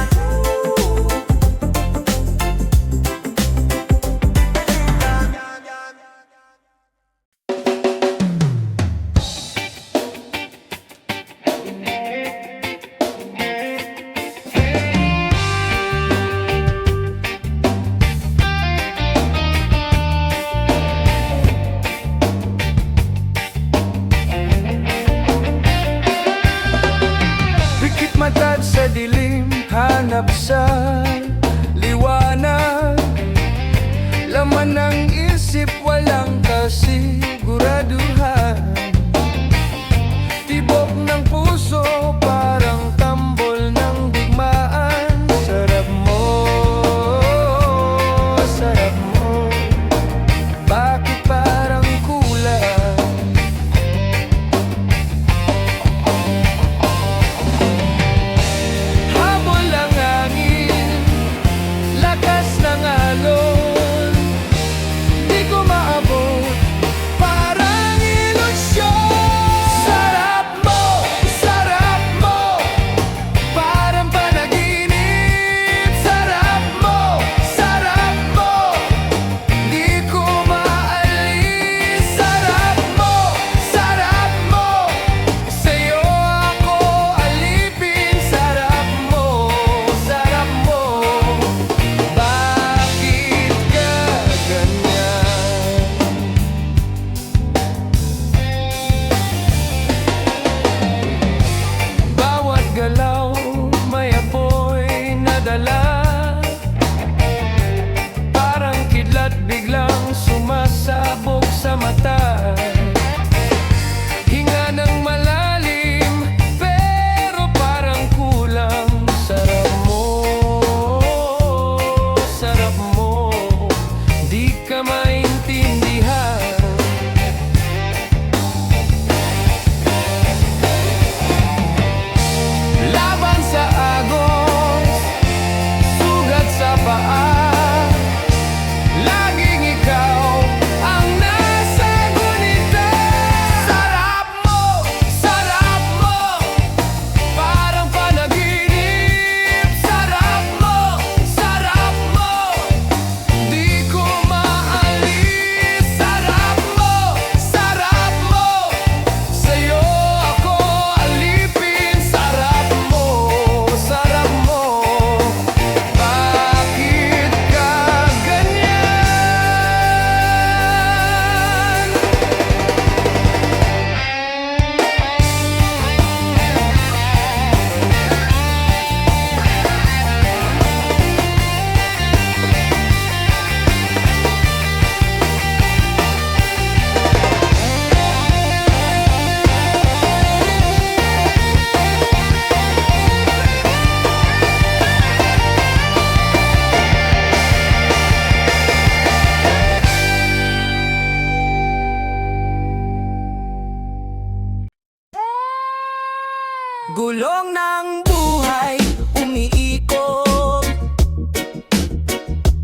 Gulong ng buhay umiikot,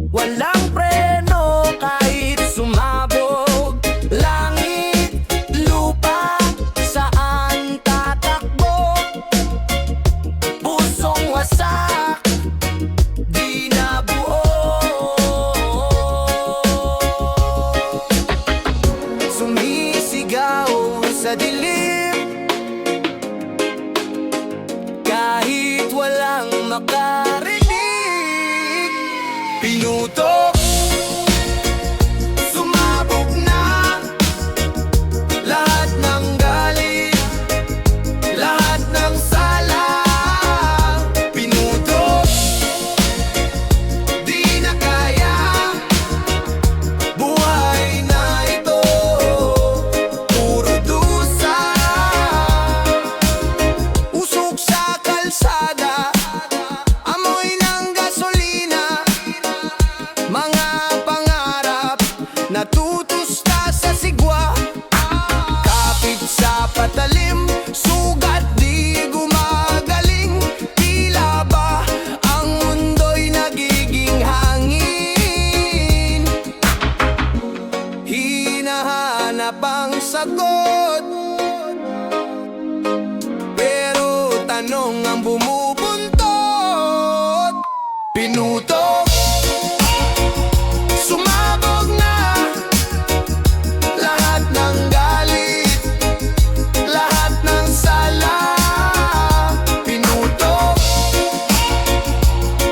walang preno kahit sumabog. Langit, lupa, saan tatakbo? Pusong wasak, di na buo. Sumisigaw sa dilim, kahit walang makarinig. Pinutok, sumabog na lahat ng galit, lahat ng sala. Pinutok, di na kaya, buhay na ito, puro dusa. Usok sa kalsada, amoy ng gasolina, mga pangarap natutusta sa sigwa. Kapit sa patalim, sugat di gumagaling. Tila ba ang mundo'y nagiging hangin? Hinahanap ang sagot, pero tanong ang bumubuntot. Pinutok, sumabog na lahat ng galit, lahat ng sala. Pinutok,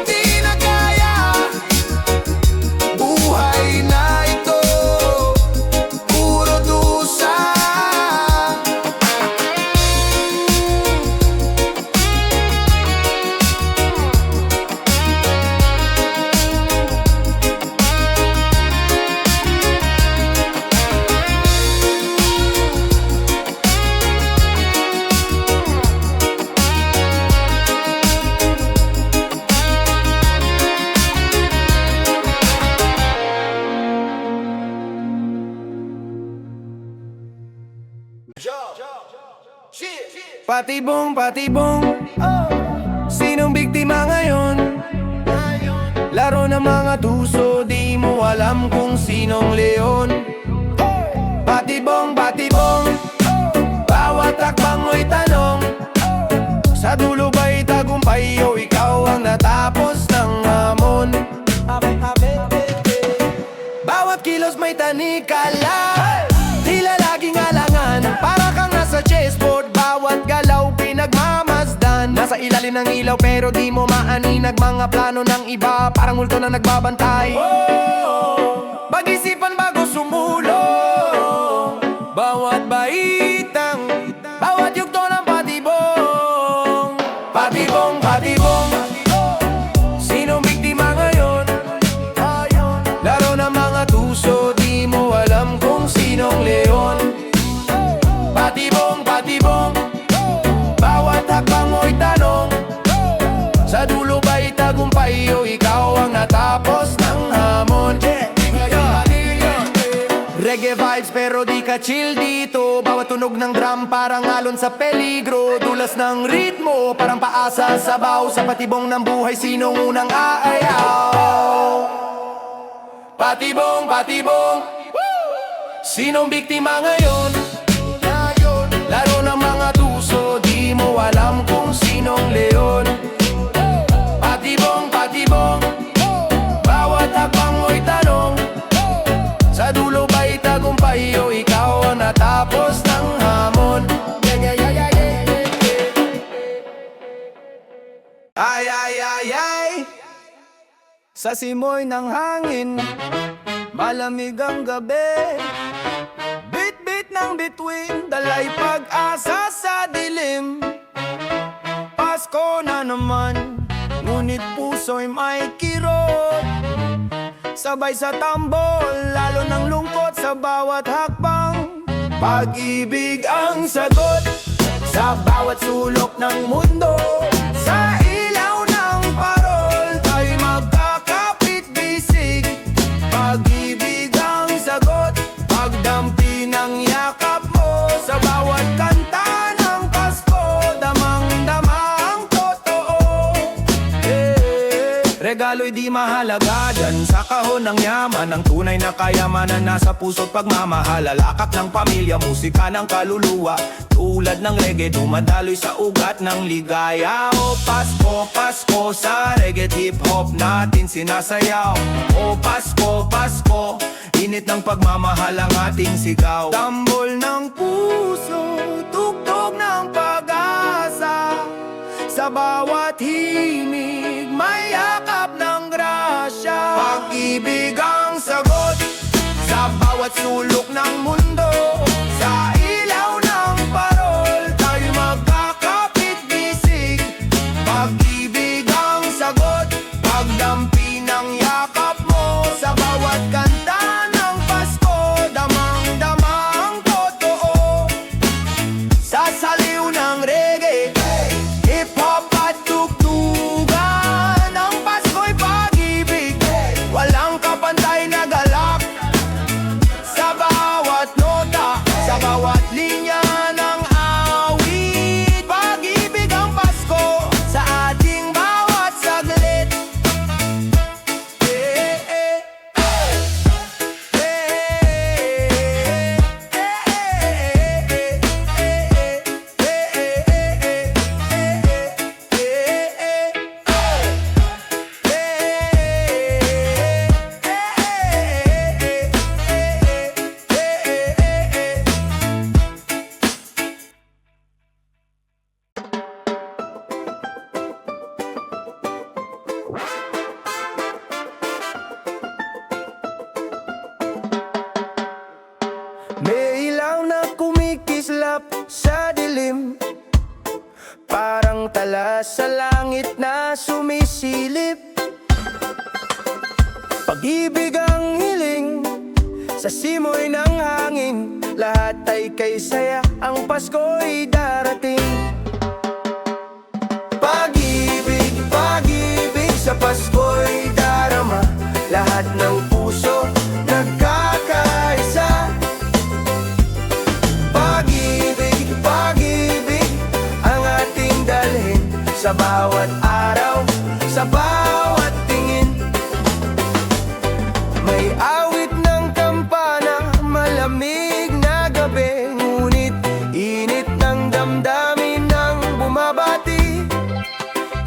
di na kaya, buhay na ito, puro dusa. Patibong, patibong, sinong biktima ngayon? Laro ng mga tuso, di mo alam kung sinong leon. Patibong, patibong, bawat takbang mo'y tanong, sa dulo ba'y tagumpay o ikaw ang natapos ng hamon? Bawat kilos may tanikala, tila laging alangan, para kang nasa chessboard, bawat galaw pinagmamasdan. Nasa ilalim ng ilaw pero di mo maaninag, mga plano ng iba, parang multo na nagbabantay. Pag-isipan bago sumulong, bawat baitang, bawat yugto ng patibong. Patibong, patibong, sinong biktima ngayon? Laro ng mga tuso, di mo alam kung sinong leon. Patibong, patibong, bawat hakbang mo'y tanong, sa dulo ba'y tagumpay o ikaw ang natapos ng hamon? Reggae vibes pero di ka chill dito, bawat tunog ng drum parang alon sa peligro. Dulas ng ritmo parang paasa sa baw, sa patibong ng buhay sinong unang aayaw? Patibong, patibong, sinong biktima ngayon? Laro ng mga tuso, di mo alam kung sinong leon. Patibong, patibong, bawat hakbang mo'y tanong, sa dulo ba'y tagumpay o ikaw ang natapos ng hamon? Ay, ay, ay, ay, sa simoy ng hangin, malamig ang gabi. Bit-bit ng bituin, dalay pag-asa sa dilim. Pasko na naman, ngunit puso'y may kirot. Sabay sa tambol, lalo ng lungkot sa bawat hakbang. Pag-ibig ang sagot sa bawat sulok ng mundo. Sa ilaw ng parol tayo magkakapit-bisig. Pag-ibig ang sagot, pagdampi ng yakap mo. Sa bawat kanta ng Pasko, damang-dama sundalo'y di mahalaga. Dyan sa kahon ng yaman, ang tunay na kayamanan nasa puso't pagmamahal. Alakak ng pamilya, musika ng kaluluwa, tulad ng reggae dumadaloy sa ugat ng ligaya. O Pasko, Pasko, sa reggae hip-hop natin sinasayaw. O Pasko, Pasko, init ng pagmamahal ang ating sigaw. Tambol ng puso, tugtog ng pag-asa, sa bawat himig may yakap ng grasya. Pag-ibig ang sagot sa bawat sulok ng mundo. Sa ilaw ng parol tayo magkakapit-bisig. Pag-ibig ang sagot, pagdampi ng yakap mo. Sa bawat kanta ng Pasko, damang-dama ang totoo. Sa saliw ng reggae, hip-hop at tugtugan, ang Pasko'y pag-ibig, walang kapantay na galak. Sa bawat nota, sa bawat linya ng awit, pag-ibig ang Pasko sa ating bawat saglit. May ilaw na kumikislap sa dilim, parang tala sa langit na sumisilip. Pag-ibig ang hiling sa simoy ng hangin, lahat ay kay saya, ang Pasko'y darating. Pag-ibig, pag-ibig sa Pasko'y darama, lahat ng puso nagkakaisa. Pag-ibig, pag-ibig ang ating dalhin sa bawat araw, sa bawat tingin. May awit ng kampana, malamig na gabi, ngunit init ng damdamin ng bumabati.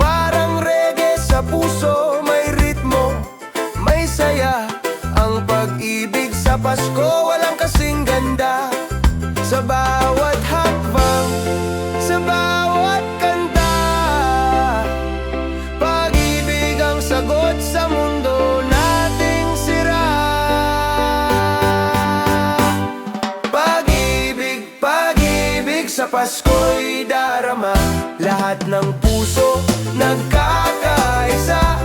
Parang reggae sa puso, may ritmo, may saya. Ang pag-ibig sa Pasko, walang kasing ganda. Sa bawat hakbang, sa bawat kanta, pag-ibig ang sagot sa mundo nating sira. Pag-ibig, pag-ibig sa Pasko'y darama, lahat ng puso nagkakaisa.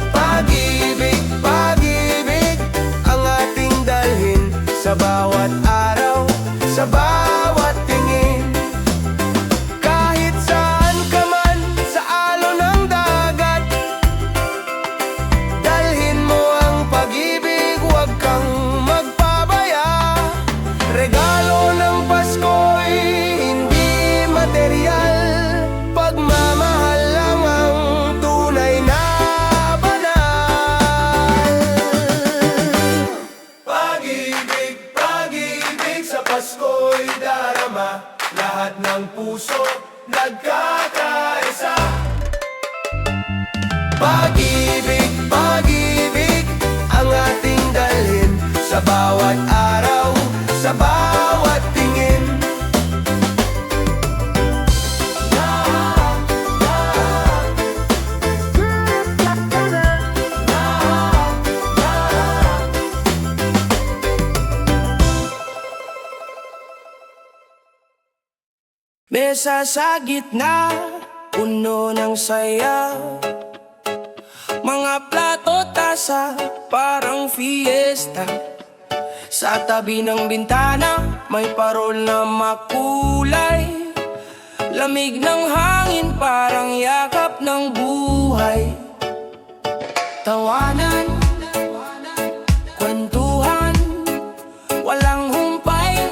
Pag-ibig, pag-ibig ang ating dalhin sa bawat araw, sa bawat tingin. Kahit saan ka man sa alon ng dagat, dalhin mo ang pag-ibig, huwag kang magpabaya. Regalo ng Pasko'y hindi material, pagmamahal lang ang tunay na banal. Pag-ibig, pag-ibig sa Pasko'y darama, lahat ng puso nagkakaisa. Pag-ibig, pag-ibig ang ating dalhin sa bawat araw, sa bawat tingin. Mesa sa gitna, puno ng saya, mga plato tasa, parang fiesta. Sa tabi ng bintana, may parol na makulay, lamig ng hangin, parang yakap ng buhay. Tawanan, kwentuhan, walang humpay,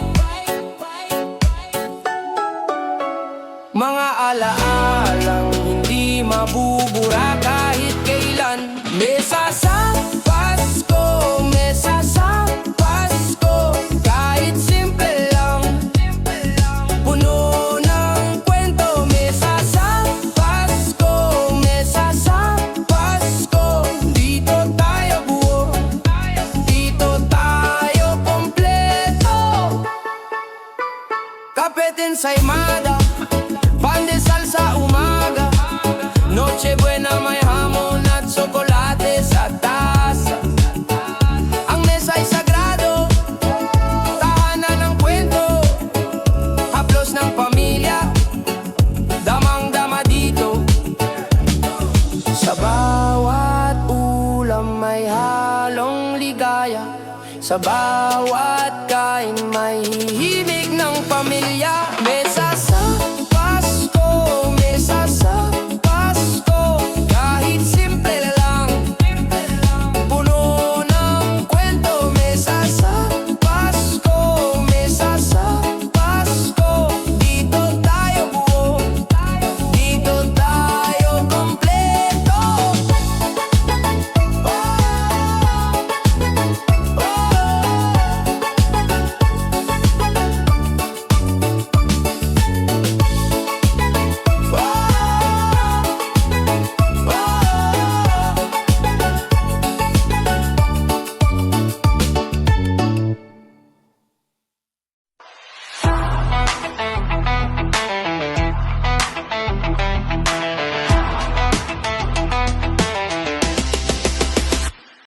mga alaalang hindi mabubura kahit ensaymada, pandesal sa umaga, Noche Buena may hamon at tsokolate sa tasa. Ang mesa'y sagrado, tahanan ng kwento, haplos ng pamilya, damang-dama dito. Sa bawat ulam may halong ligaya, sa bawat kain may himig.